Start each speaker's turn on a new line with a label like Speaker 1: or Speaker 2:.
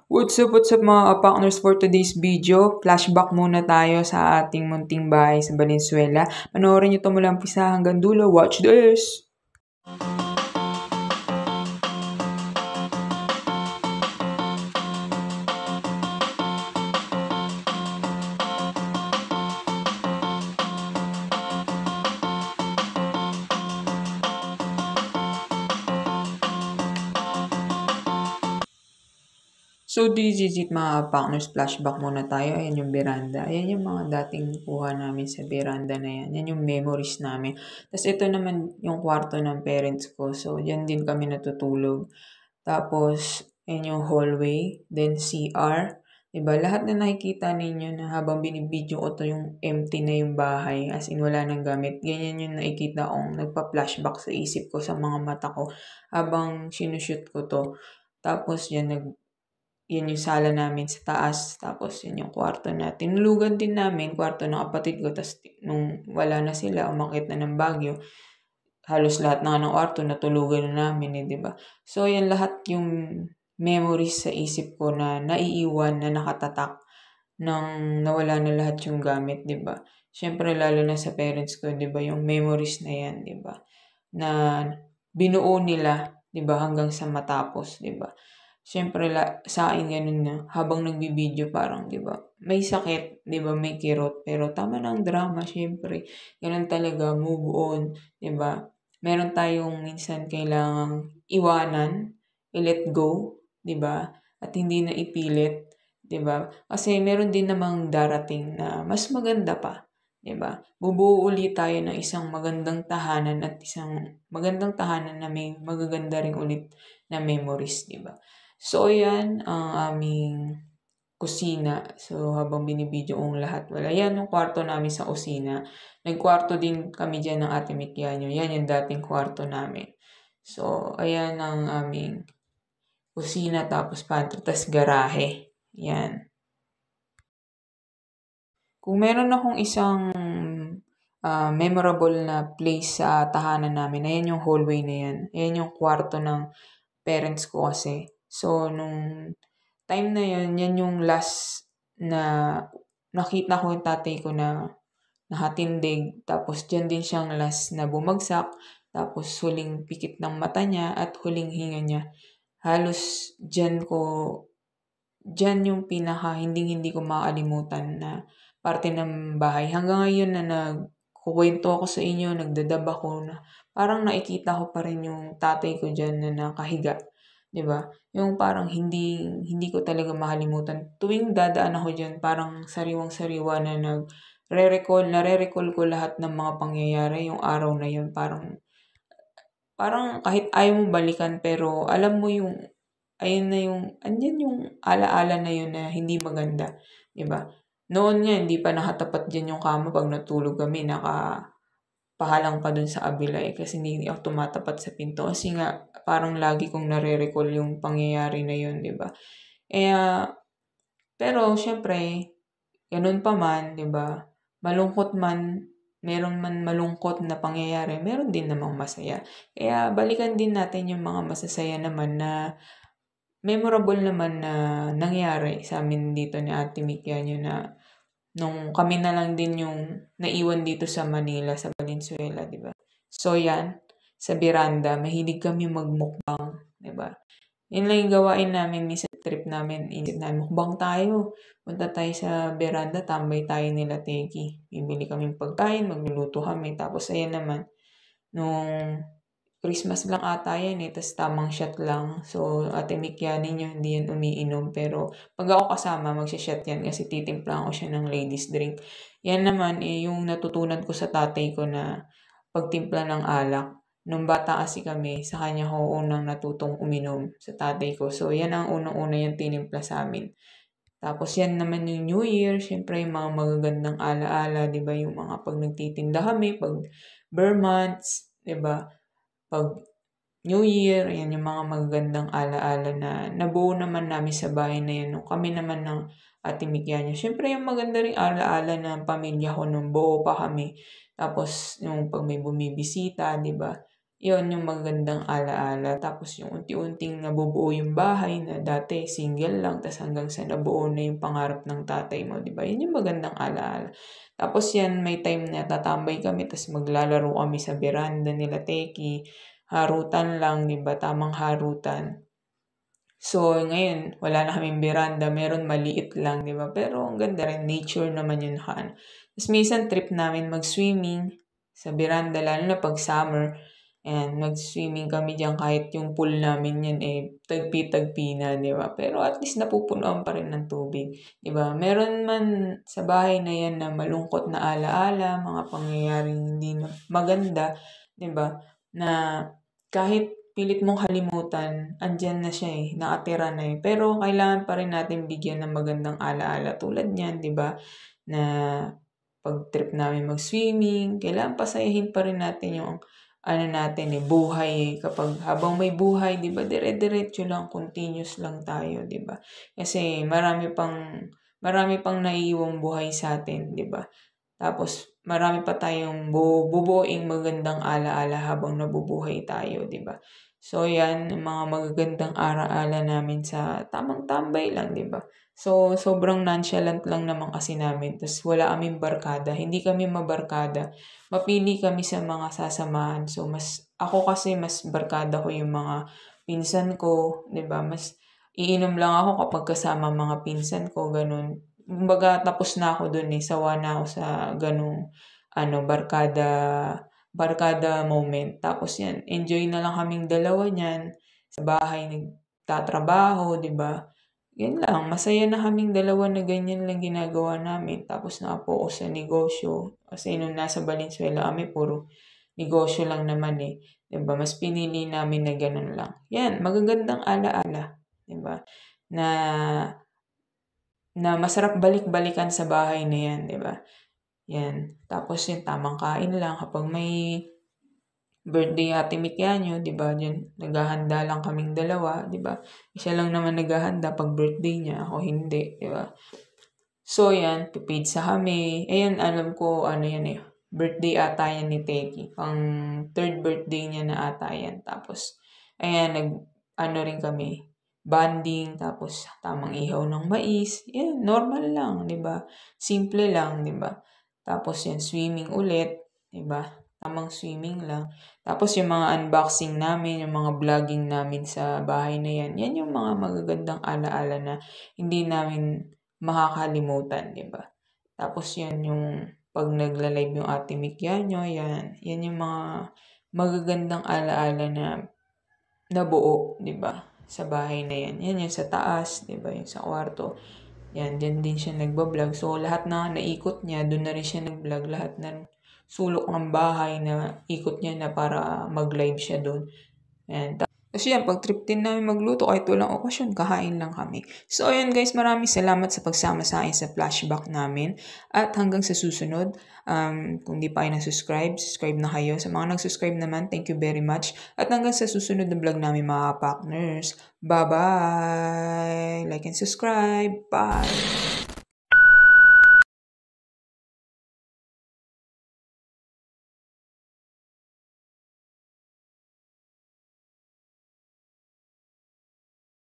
Speaker 1: What's up mga partners for today's video? Flashback muna tayo sa ating munting bahay sa Valenzuela. Panoorin nyo ito mula umpisa hanggang dulo. Watch this! So, digit mga partners, flashback muna tayo. Ayan yung veranda. Ayan yung mga dating kuha namin sa veranda na yan. Yan yung memories namin. Tapos ito naman yung kwarto ng parents ko. So, yan din kami natutulog. Tapos, ayan yung hallway. Then, CR. Diba? Lahat na nakikita ninyo na habang binibidyo ko to yung empty na yung bahay. As in, wala nang gamit. Ganyan yung nakikita kong nagpa-flashback sa isip ko, sa mga mata ko. Habang sinushoot ko to. Tapos, yan yan yung sala namin sa taas. Tapos, yun yung kwarto na. Tinulugan din namin, kwarto ng kapatid ko. Tapos, nung wala na sila, umakit na ng Baguio, halos lahat ng kwarto natulugan na namin, di ba? So, yan lahat yung memories sa isip ko na naiiwan, na nakatatak nang nawala na lahat yung gamit, di ba? Siyempre, lalo na sa parents ko, di ba? Yung memories na yan, di ba? Na binuo nila, di ba? Hanggang sa matapos, di ba? Siyempre, sa akin ganun na, habang nagbibideo parang, di ba, may sakit, di ba, may kirot, pero tama ng drama, siyempre, ganun talaga, move on, di ba, meron tayong minsan kailangang iwanan, i-let go, di ba, at hindi na ipilit, di ba, kasi meron din namang darating na mas maganda pa, di ba, bubuo ulit tayo ng isang magandang tahanan at isang magandang tahanan na may magaganda rin ulit na memories, di ba. So, yan ang aming kusina. So, habang binibidyo kong lahat, wala. Yan yung kwarto namin sa kusina. Nagkwarto din kami dyan ng Ate Mikianyo. Yan yung dating kwarto namin. So, ayan ang aming kusina, tapos pantry, tapos garahe. Yan. Kung meron akong isang memorable na place sa tahanan namin, ayan yung hallway na yan. Ayan yung kwarto ng parents ko kasi. So, nung time na yun, yan yung last na nakita ko yung tatay ko na nakatindig. Tapos, dyan din siyang last na bumagsak. Tapos, huling pikit ng mata niya at huling hinga niya. Halos dyan yung pinaka hindi ko makalimutan na parte ng bahay. Hanggang ngayon na nagkukwento ako sa inyo, nagdadab ako na parang nakikita ko pa rin yung tatay ko dyan na nakahiga. 'Di ba? Yung parang hindi ko talaga makalimutan. Tuwing dadaan ako diyan, parang sariwang-sariwa na nare-recall ko lahat ng mga pangyayari yung araw na yun. Parang kahit ayaw mo balikan, pero alam mo yung ayun na yung andiyan yung ala-ala na yun na hindi maganda, 'di ba? Noon nga hindi pa nakatapat diyan yung kama, pag natulog kami pahalang pa dun sa kabila kasi hindi ako tumatapat sa pinto kasi nga parang lagi kong nare-recall yung pangyayari na yun, di ba? Pero syempre, ganun pa man, di ba? Malungkot man, meron man malungkot na pangyayari, meron din namang masaya. Kaya balikan din natin yung mga masasaya naman na memorable naman na nangyari sa amin dito ni Ate Mikianyo na nung kami na lang din yung naiwan dito sa Manila, sa Valenzuela, di ba? So, yan. Sa veranda, mahilig kami magmukbang, di ba? Yun lang yung gawain namin, minsan trip namin, inisip namin, mukbang tayo. Punta tayo sa veranda, tambay tayo nila Teki. Bibili kami pagkain, magluluto kami. Tapos, ayan naman, nung Christmas lang ata yan tas tamang shot lang. So, Ate Mikianin nyo, hindi yan umiinom. Pero, pag ako kasama, magsha-shot yan kasi titimpla ko siya ng ladies drink. Yan naman, yung natutunan ko sa tatay ko na pagtimpla ng alak. Nung bata kasi kami, sa kanya ko unang natutong uminom sa tatay ko. So, yan ang unang-una yung tinimpla sa amin. Tapos, yan naman yung New Year. Siyempre, yung mga magagandang alaala, di ba? Yung mga pag nagtitinda kami, pag bare months, di ba? Pag New Year, ayan yung mga magagandang alaala na nabuo naman namin sa bahay na yun. Nung kami naman ng Ate Mikianyo. Siyempre yung maganda rin alaala ng pamilya ko nung buo pa kami. Tapos yung pag may bumibisita, di ba? Yun yung magandang alaala. Tapos yung unti-unting nabubuo yung bahay na dati single lang, tas hanggang sa nabuo na yung pangarap ng tatay mo, di ba? Yun yung magandang alaala. Tapos yan, may time na tatambay kami, tas maglalaro kami sa veranda nila Teki. Harutan lang, di ba? Tamang harutan. So, ngayon, wala na kaming veranda. Meron maliit lang, di ba? Pero ang ganda rin. Nature naman yun haan. Tapos minsan trip namin mag-swimming sa veranda, lalo na pag summer. And mag-swimming kami diyan kahit yung pool namin yun tagpi-tagpi na, di ba? Pero at least napupunuan pa rin ng tubig, di ba? Meron man sa bahay na yan na malungkot na alaala, mga pangyayaring hindi na maganda, di ba? Na kahit pilit mong kalimutan, andyan na siya nakatira na Pero kailangan pa rin natin bigyan ng magandang alaala tulad niyan, di ba? Na pag trip namin mag-swimming, kailangan pasayahin pa rin natin yung natin buhay. Kapag habang may buhay, di ba, dire-diretso lang, continuous lang tayo, di ba? Kasi marami pang naiiwang buhay sa atin, di ba? Tapos marami pa tayong bubuoing magandang alaala habang nabubuhay tayo, di ba? So yan, mga magagandang alaala namin sa tamang tambay lang, di ba? So sobrang nonchalant lang naman kasi namin. Tapos wala kaming barkada, hindi kami mabarkada. Mapili kami sa mga sasamahan. So ako kasi mas barkada ko yung mga pinsan ko, 'di ba? Mas iinom lang ako kapag kasama mga pinsan ko, ganun. Kumbaga tapos na ako dun sawa na ako sa ganung barkada moment. Tapos yan, enjoy na lang kaming dalawa niyan sa bahay nagtatrabaho, 'di ba? Yan lang, masaya na kaming dalawa na ganyan lang ginagawa namin. Tapos nakapokus sa negosyo. Kasi nung nasa Valenzuela kami, puro negosyo lang naman 'Di ba? Mas pinili namin na ganun lang. Yan, magagandang alaala. 'Di ba? Na, na masarap balik-balikan sa bahay na yan, 'di ba? Yan. Tapos yung tamang kain lang kapag may birthday Ate Mikianyo, 'di ba? Diyan naghahanda lang kaming dalawa, 'di ba? Siya lang naman naghahanda pag birthday niya, ako hindi, 'di ba? So yan, pipizza kami. Ayun, alam ko yan birthday ata yan ni Teki. Pang third birthday niya na ata yan. Tapos ayan, rin kami, banding, tapos tamang ihaw ng mais. Yan, normal lang, 'di ba? Simple lang, 'di ba? Tapos yan, swimming ulit, 'di ba? Tamang swimming lang. Tapos yung mga unboxing namin, yung mga vlogging namin sa bahay na yan, yan yung mga magagandang alaala na hindi namin makakalimutan, 'di ba? Tapos yan yung pag nagla-live yung Ate Mikianyo, yan. Yan yung mga magagandang alaala na nabuo, 'di ba? Sa bahay na yan. Yan yung sa taas, 'di ba? Yung sa kwarto. Yan, dyan din siya nagba-vlog. So, lahat na naikot niya, doon na rin siya nag-vlog. Lahat na sulok ng bahay na ikot niya na para mag-live siya doon. And kasi yan, pag trip din namin magluto, kahit walang okasyon, kakain lang kami. So, ayan guys, maraming salamat sa pagsama sa akin sa flashback namin. At hanggang sa susunod, kung di pa kayo subscribe na kayo. Sa mga nag-subscribe naman, thank you very much. At hanggang sa susunod na vlog namin mga partners. Bye-bye! Like and subscribe. Bye!